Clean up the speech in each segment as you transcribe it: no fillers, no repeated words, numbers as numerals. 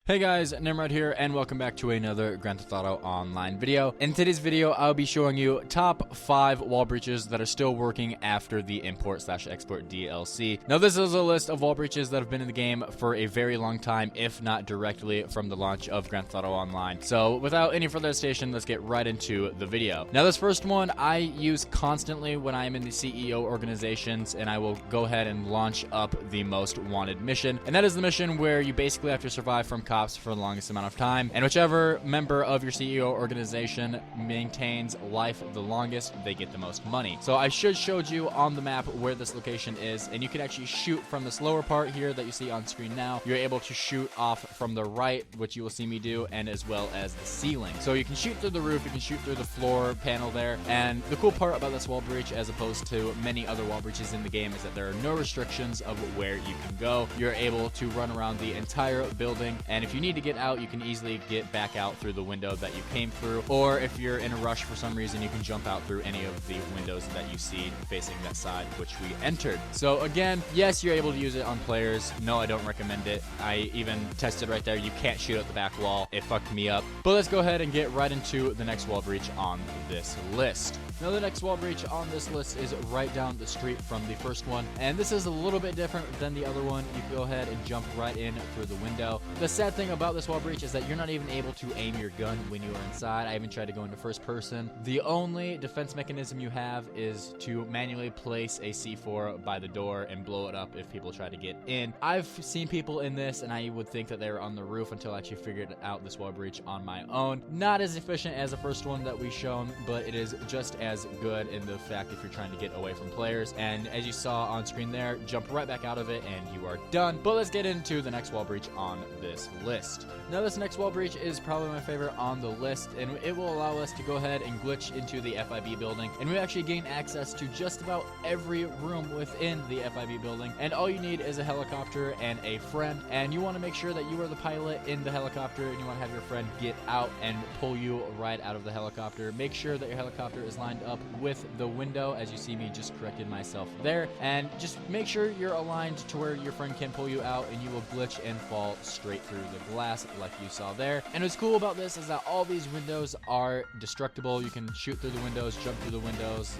Hey guys, Nimrod here, and welcome back to another Grand Theft Auto Online video. In today's video, I'll be showing you top 5 wall breaches that are still working after the import/export DLC. Now, this is a list of wall breaches that have been in the game for a very long time, if not directly from the launch of Grand Theft Auto Online. So, without any further hesitation, let's get right into the video. Now, this first one I use constantly when I'm in the CEO organizations, and I will go ahead and launch up the most wanted mission. And that is the mission where you basically have to survive from cops for the longest amount of time, and whichever member of your CEO organization maintains life the longest, they get the most money. So I showed you on the map where this location is, and you can actually shoot from this lower part here that you see on screen now. You're able to shoot off from the right, which you will see me do, and as well as the ceiling. So you can shoot through the roof, you can shoot through the floor panel there, and the cool part about this wall breach, as opposed to many other wall breaches in the game, is that there are no restrictions of where you can go. You're able to run around the entire building, and if you need to get out, you can easily get back out through the window that you came through, or if you're in a rush for some reason, you can jump out through any of the windows that you see facing that side which we entered. So again, yes, you're able to use it on players. No, I don't recommend it. I even tested right there. You can't shoot at the back wall. It fucked me up. But let's go ahead and get right into the next wall breach on this list. Now, the next wall breach on this list is right down the street from the first one, and this is a little bit different than the other one. You can go ahead and jump right in through the window. The sad thing about this wall breach is that you're not even able to aim your gun when you are inside. I even tried to go into first person. The only defense mechanism you have is to manually place a C4 by the door and blow it up if people try to get in. I've seen people in this, and I would think that they were on the roof until I actually figured out this wall breach on my own. Not as efficient as the first one that we shown, but it is just as good in the fact if you're trying to get away from players. And as you saw on screen there, jump right back out of it and you are done. But let's get into the next wall breach on this list. Now, this next wall breach is probably my favorite on the list, and it will allow us to go ahead and glitch into the FIB building, and we actually gain access to just about every room within the FIB building. And all you need is a helicopter and a friend, and you want to make sure that you are the pilot in the helicopter, and you want to have your friend get out and pull you right out of the helicopter. Make sure that your helicopter is lined up with the window, as you see me just corrected myself there, and just make sure you're aligned to where your friend can pull you out, and you will glitch and fall straight through the glass like you saw there. And what's cool about this is that all these windows are destructible. You can shoot through the windows, jump through the windows,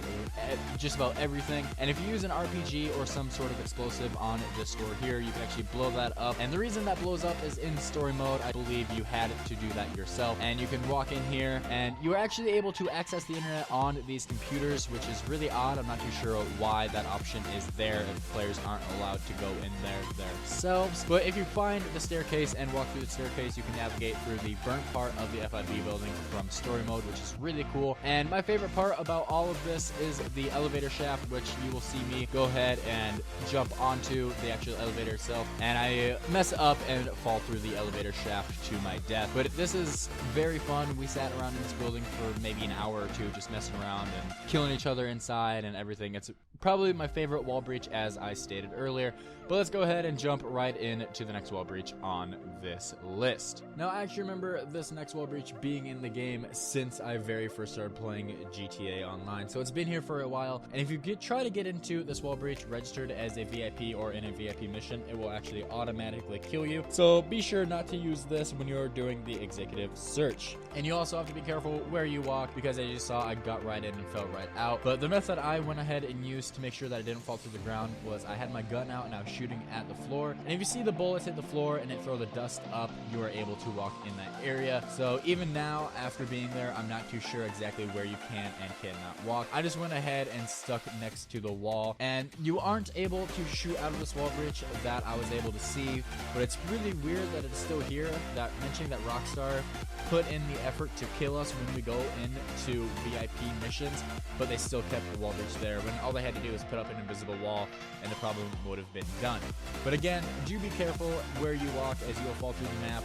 just about everything. And if you use an RPG or some sort of explosive on this store here, you can actually blow that up. And the reason that blows up is in story mode. I believe you had to do that yourself. And you can walk in here, and you are actually able to access the internet on these computers, which is really odd. I'm not too sure why that option is there if players aren't allowed to go in there themselves. But if you find the staircase and walk through the staircase, you can navigate through the burnt part of the FIB building from story mode, which is really cool. And my favorite part about all of this is the elevator shaft, which you will see me go ahead and jump onto the actual elevator itself, and I mess up and fall through the elevator shaft to my death. But this is very fun. We sat around in this building for maybe an hour or two just messing around and killing each other inside and everything. It's probably my favorite wall breach, as I stated earlier. But let's go ahead and jump right into the next wall breach on this list. Now, I actually remember this next wall breach being in the game since I very first started playing GTA Online, so it's been here for a while. And if you try to get into this wall breach registered as a VIP or in a VIP mission, it will actually automatically kill you. So be sure not to use this when you're doing the executive search. And you also have to be careful where you walk, because as you saw, I got right in and fell right out. But the method I went ahead and used to make sure that I didn't fall through the ground was I had my gun out and I was shooting at the floor. And if you see the bullets hit the floor and it throw the dust up, you are able to walk in that area. So even now, after being there, I'm not too sure exactly where you can and cannot walk. I just went ahead and stuck next to the wall, and you aren't able to shoot out of this wall breach that I was able to see. But it's really weird that it's still here, that mentioning that Rockstar put in the effort to kill us when we go into VIP missions, but they still kept the wall breach there when all they had to do was put up an invisible wall and the problem would have been done. But again, do be careful where you walk, as you will fall through the map.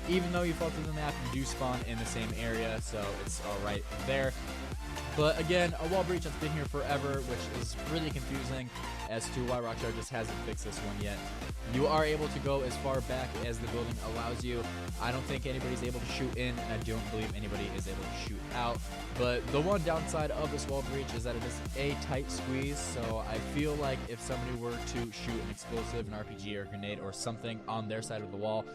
Even though you fall through the map, you do spawn in the same area, so it's alright there. But again, a wall breach that's been here forever, which is really confusing as to why Rockstar just hasn't fixed this one yet. You are able to go as far back as the building allows you. I don't think anybody's able to shoot in, and I don't believe anybody is able to shoot out. But the one downside of this wall breach is that it is a tight squeeze, so I feel like if somebody were to shoot an explosive, an RPG or a grenade or something on their side of the wall,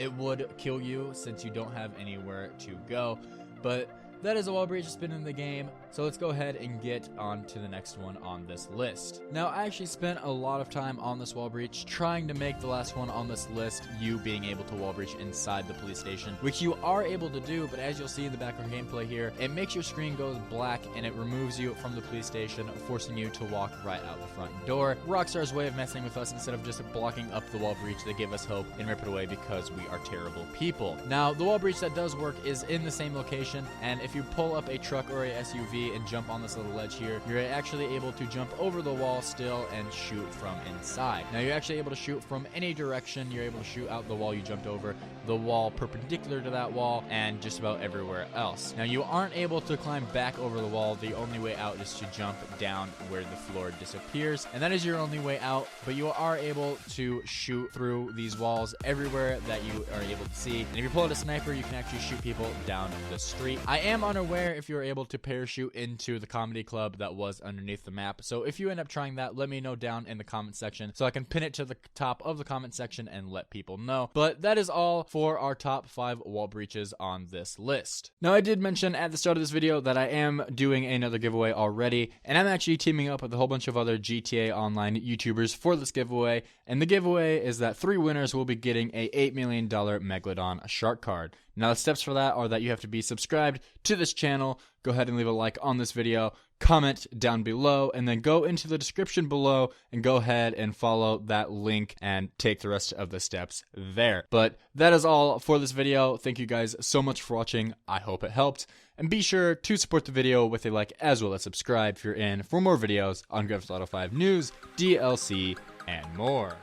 it would kill you since you don't have anywhere to go. But that is a wall breach spin in the game, so let's go ahead and get on to the next one on this list. Now, I actually spent a lot of time on this wall breach trying to make the last one on this list, you being able to wall breach inside the police station, which you are able to do, but as you'll see in the background gameplay here, it makes your screen go black and it removes you from the police station, forcing you to walk right out the front door. Rockstar's way of messing with us, instead of just blocking up the wall breach, they give us hope and rip it away because we are terrible people. Now, the wall breach that does work is in the same location, and if you pull up a truck or a SUV and jump on this little ledge here, you're actually able to jump over the wall still and shoot from inside. Now, you're actually able to shoot from any direction. You're able to shoot out the wall you jumped over, the wall perpendicular to that wall, and just about everywhere else. Now, you aren't able to climb back over the wall. The only way out is to jump down where the floor disappears, and that is your only way out, but you are able to shoot through these walls everywhere that you are able to see. And if you pull out a sniper, you can actually shoot people down the street. I am unaware if you're able to parachute into the comedy club that was underneath the map, so if you end up trying that, let me know down in the comment section so I can pin it to the top of the comment section and let people know. But that is all for our top 5 wall breaches on this list. Now, I did mention at the start of this video that I am doing another giveaway already, and I'm actually teaming up with a whole bunch of other GTA Online YouTubers for this giveaway, and the giveaway is that 3 winners will be getting a $8 million Megalodon shark card. Now, the steps for that are that you have to be subscribed to this channel, go ahead and leave a like on this video, comment down below, and then go into the description below and go ahead and follow that link and take the rest of the steps there. But that is all for this video. Thank you guys so much for watching. I hope it helped. And be sure to support the video with a like as well as subscribe if you're in for more videos on Grand Theft Auto 5 news, DLC, and more.